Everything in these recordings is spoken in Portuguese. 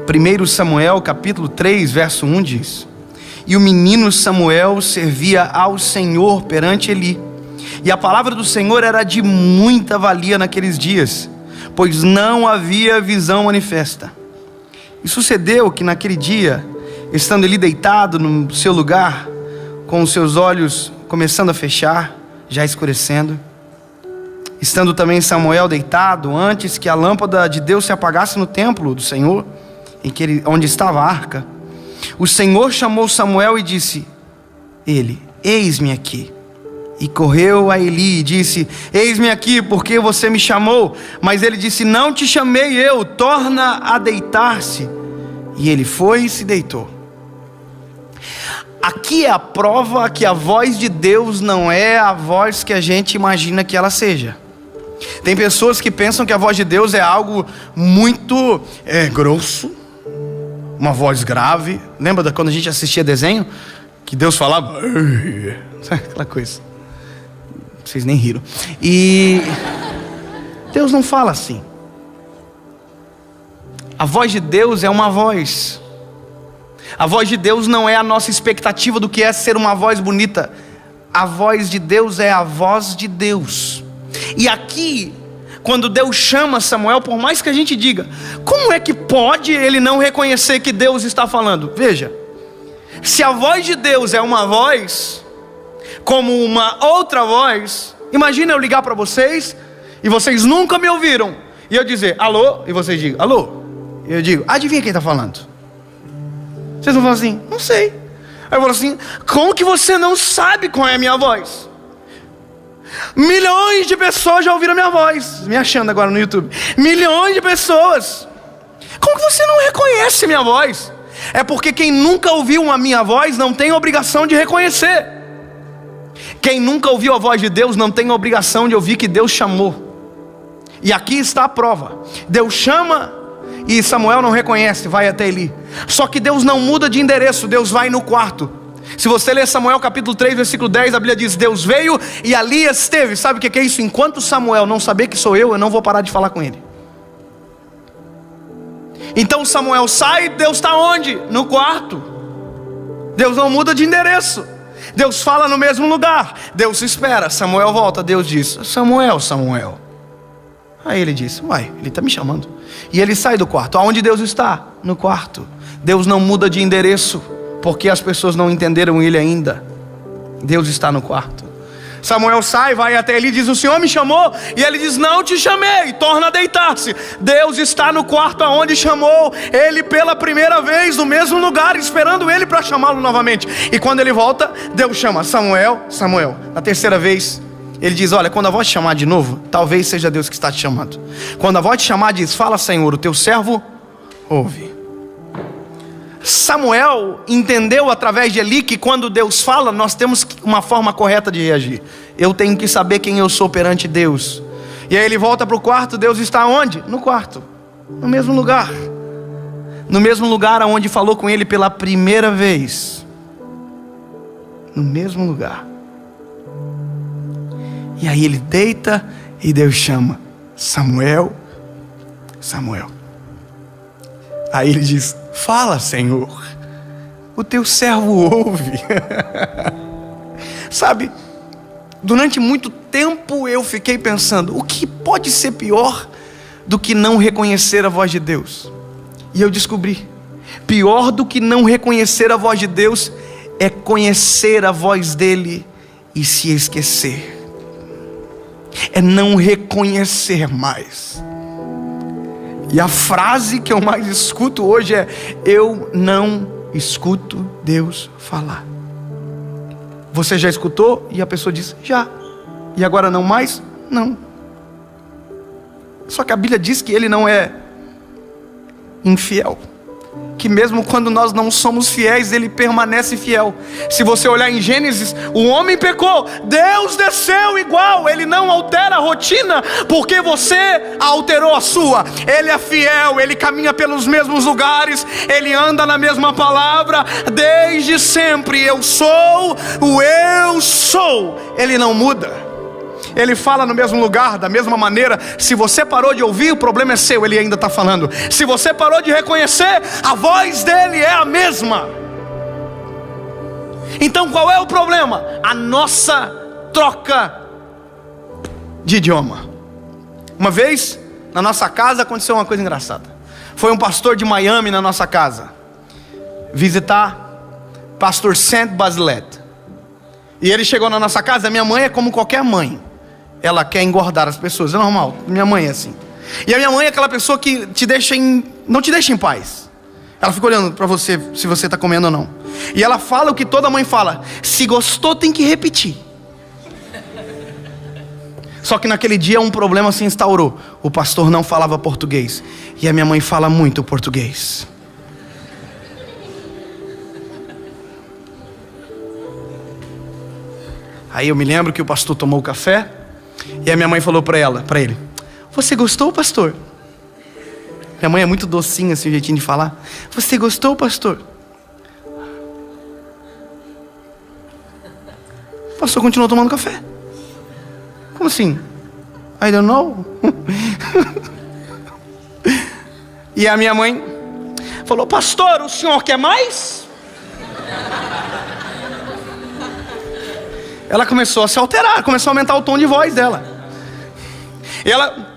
1 Samuel capítulo 3, verso 1 diz: E o menino Samuel servia ao Senhor perante Eli, e a palavra do Senhor era de muita valia naqueles dias, pois não havia visão manifesta. E sucedeu que naquele dia, estando Eli deitado no seu lugar, com os seus olhos começando a fechar, já escurecendo, estando também Samuel deitado, antes que a lâmpada de Deus se apagasse no templo do Senhor, onde estava a arca, o Senhor chamou Samuel e disse: Ele, eis-me aqui. E correu a Eli e disse: Eis-me aqui, porque você me chamou? Mas ele disse: Não te chamei eu, torna a deitar-se. E ele foi e se deitou. Aqui é a prova que a voz de Deus não é a voz que a gente imagina que ela seja. Tem pessoas que pensam que a voz de Deus é algo muito grosso, uma voz grave. Lembra quando a gente assistia desenho? Que Deus falava, aquela coisa. Vocês nem riram. E Deus não fala assim. A voz de Deus é uma voz. A voz de Deus não é a nossa expectativa do que é ser uma voz bonita. A voz de Deus é a voz de Deus. E aqui, quando Deus chama Samuel, por mais que a gente diga, como é que pode ele não reconhecer que Deus está falando? Veja, se a voz de Deus é uma voz, como uma outra voz, imagina eu ligar para vocês, e vocês nunca me ouviram, e eu dizer, alô, e vocês digam, alô, e eu digo, adivinha quem está falando? Vocês vão falar assim, não sei. Aí eu falo assim, como que você não sabe qual é a minha voz? Milhões de pessoas já ouviram a minha voz, me achando agora no YouTube. Milhões de pessoas. Como que você não reconhece minha voz? É porque quem nunca ouviu a minha voz não tem obrigação de reconhecer. Quem nunca ouviu a voz de Deus não tem obrigação de ouvir que Deus chamou. E aqui está a prova. Deus chama e Samuel não reconhece, vai até Eli. Só que Deus não muda de endereço, Deus vai no quarto. Se você ler Samuel capítulo 3, versículo 10, a Bíblia diz, Deus veio e ali esteve. Sabe o que é isso? Enquanto Samuel não saber que sou eu não vou parar de falar com ele. Então Samuel sai, Deus está onde? No quarto. Deus não muda de endereço. Deus fala no mesmo lugar. Deus espera, Samuel volta, Deus diz, Samuel, Samuel. Aí ele diz, uai, ele está me chamando. E ele sai do quarto. Aonde Deus está? No quarto. Deus não muda de endereço, porque as pessoas não entenderam ele ainda. Deus está no quarto. Samuel sai, vai até ele e diz, o Senhor me chamou? E ele diz, não te chamei, torna a deitar-se. Deus está no quarto aonde chamou ele pela primeira vez, no mesmo lugar, esperando ele para chamá-lo novamente. E quando ele volta, Deus chama, Samuel, Samuel. Na terceira vez, ele diz, olha, quando a voz te chamar de novo, talvez seja Deus que está te chamando. Quando a voz te chamar, diz, fala Senhor, o teu servo ouve. Samuel entendeu através de Eli que quando Deus fala, nós temos uma forma correta de reagir. Eu tenho que saber quem eu sou perante Deus. E aí ele volta para o quarto, Deus está onde? No quarto, no mesmo lugar. No mesmo lugar onde falou com ele pela primeira vez. No mesmo lugar. E aí ele deita e Deus chama, Samuel, Samuel. Aí ele diz, fala Senhor, o teu servo ouve. Sabe, durante muito tempo eu fiquei pensando, o que pode ser pior do que não reconhecer a voz de Deus? E eu descobri, pior do que não reconhecer a voz de Deus é conhecer a voz dele e se esquecer. É não reconhecer mais. E a frase que eu mais escuto hoje é, eu não escuto Deus falar. Você já escutou? E a pessoa diz, já. E agora não mais? Não. Só que a Bíblia diz que ele não é infiel. Que mesmo quando nós não somos fiéis, ele permanece fiel. Se você olhar em Gênesis, o homem pecou, Deus desceu igual. Ele não altera a rotina porque você alterou a sua. Ele é fiel, ele caminha pelos mesmos lugares, ele anda na mesma palavra desde sempre. Eu sou o eu sou. Ele não muda. Ele fala no mesmo lugar, da mesma maneira. Se você parou de ouvir, o problema é seu, ele ainda está falando. Se você parou de reconhecer, a voz dele é a mesma. Então qual é o problema? A nossa troca de idioma. Uma vez, na nossa casa, aconteceu uma coisa engraçada. Foi um pastor de Miami na nossa casa visitar pastor Saint Basilette. E ele chegou na nossa casa. Minha mãe é como qualquer mãe, ela quer engordar as pessoas, é normal, minha mãe é assim. E a minha mãe é aquela pessoa que não te deixa em paz. Ela fica olhando para você, se você está comendo ou não. E ela fala o que toda mãe fala: se gostou tem que repetir. Só que naquele dia um problema se instaurou. O pastor não falava português, e a minha mãe fala muito português. Aí eu me lembro que o pastor tomou o café, e a minha mãe falou para ele: você gostou, pastor? Minha mãe é muito docinha assim, o jeitinho de falar. Você gostou, pastor? O pastor continuou tomando café. Como assim? I don't know. E a minha mãe falou: pastor, o senhor quer mais? Ela começou a se alterar, começou a aumentar o tom de voz dela. E ela: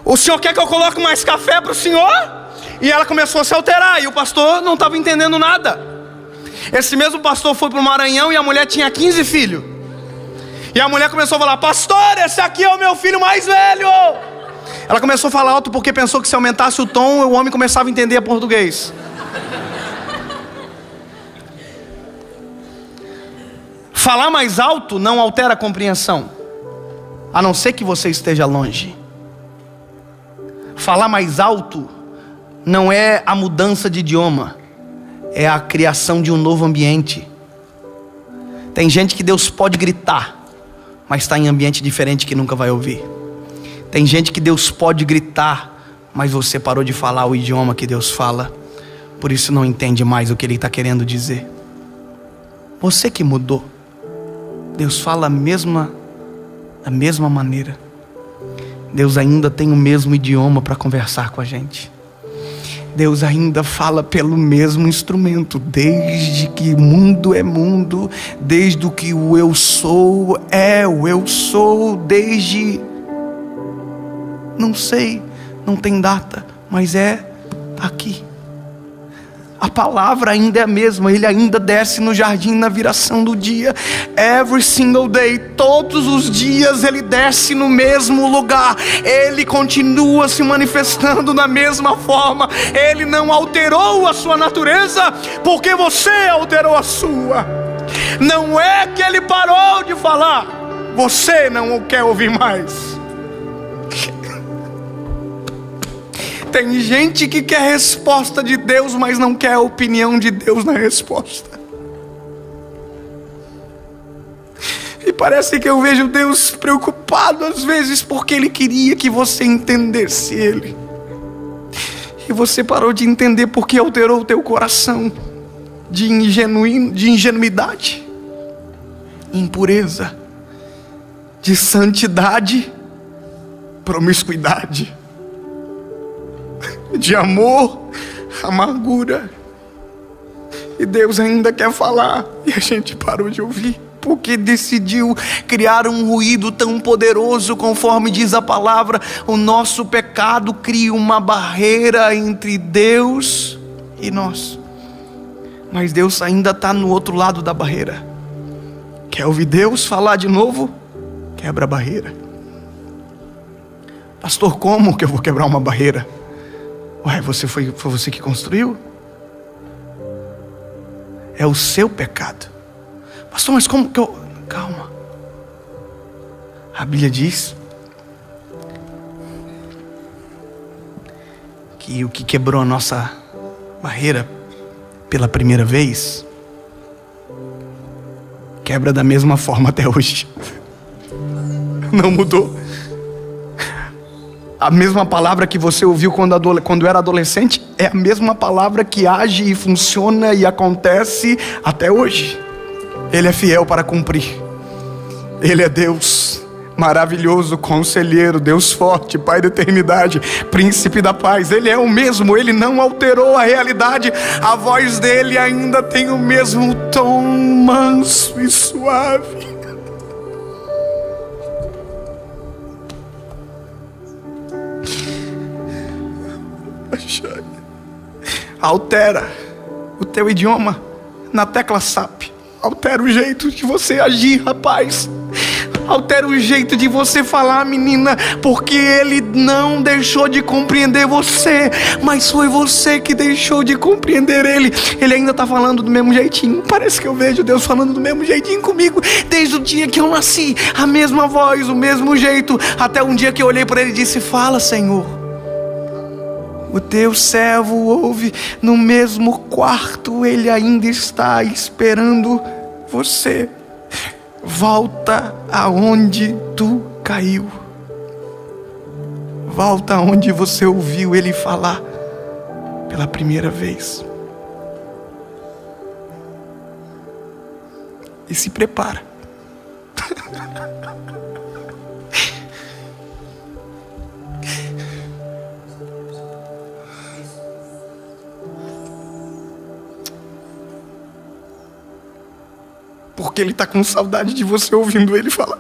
o senhor quer que eu coloque mais café para o senhor? E ela começou a se alterar, e o pastor não estava entendendo nada. Esse mesmo pastor foi para o Maranhão, e a mulher tinha 15 filhos. E a mulher começou a falar: pastor, esse aqui é o meu filho mais velho. Ela começou a falar alto porque pensou que se aumentasse o tom, o homem começava a entender português. Falar mais alto não altera a compreensão, a não ser que você esteja longe. Falar mais alto não é a mudança de idioma, é a criação de um novo ambiente. Tem gente que Deus pode gritar, mas está em ambiente diferente que nunca vai ouvir. Tem gente que Deus pode gritar, mas você parou de falar o idioma que Deus fala, por isso não entende mais o que Ele está querendo dizer. Você que mudou. Deus fala da mesma maneira. Deus ainda tem o mesmo idioma para conversar com a gente. Deus ainda fala pelo mesmo instrumento. Desde que mundo é mundo, desde que o eu sou é o eu sou, desde... não sei, não tem data, mas tá aqui. A palavra ainda é a mesma. Ele ainda desce no jardim na viração do dia. Every single day, todos os dias Ele desce no mesmo lugar. Ele continua se manifestando da mesma forma. Ele não alterou a sua natureza, porque você alterou a sua. Não é que Ele parou de falar, você não o quer ouvir mais. Tem gente que quer resposta de Deus, mas não quer a opinião de Deus na resposta. E parece que eu vejo Deus preocupado às vezes, porque Ele queria que você entendesse Ele. E você parou de entender porque alterou o teu coração de ingenuidade, impureza, de santidade, promiscuidade, de amor, amargura. E Deus ainda quer falar, e a gente parou de ouvir, porque decidiu criar um ruído tão poderoso. Conforme diz a palavra, o nosso pecado cria uma barreira entre Deus e nós. Mas Deus ainda está no outro lado da barreira. Quer ouvir Deus falar de novo? Quebra a barreira. Pastor, como que eu vou quebrar uma barreira? Ué, foi você que construiu? É o seu pecado. Pastor, mas como que eu... Calma. A Bíblia diz que o que quebrou a nossa barreira pela primeira vez, quebra da mesma forma até hoje. Não mudou. A mesma palavra que você ouviu quando era adolescente é a mesma palavra que age e funciona e acontece até hoje. Ele é fiel para cumprir. Ele é Deus maravilhoso, conselheiro, Deus forte, Pai da eternidade, príncipe da paz. Ele é o mesmo, ele não alterou a realidade. A voz dele ainda tem o mesmo tom manso e suave. Altera o teu idioma na tecla SAP. Altera o jeito de você agir, rapaz. Altera o jeito de você falar, menina, porque ele não deixou de compreender você, mas foi você que deixou de compreender ele. Ele ainda está falando do mesmo jeitinho. Parece que eu vejo Deus falando do mesmo jeitinho comigo desde o dia que eu nasci. A mesma voz, o mesmo jeito, até um dia que eu olhei para ele e disse: fala, Senhor. O teu servo ouve. No mesmo quarto ele ainda está esperando você. Volta aonde tu caiu. Volta aonde você ouviu ele falar pela primeira vez. E se prepara. Porque ele está com saudade de você ouvindo ele falar.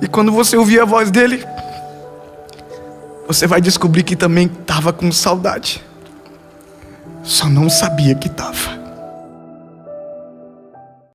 E quando você ouvir a voz dele, você vai descobrir que também estava com saudade. Só não sabia que estava.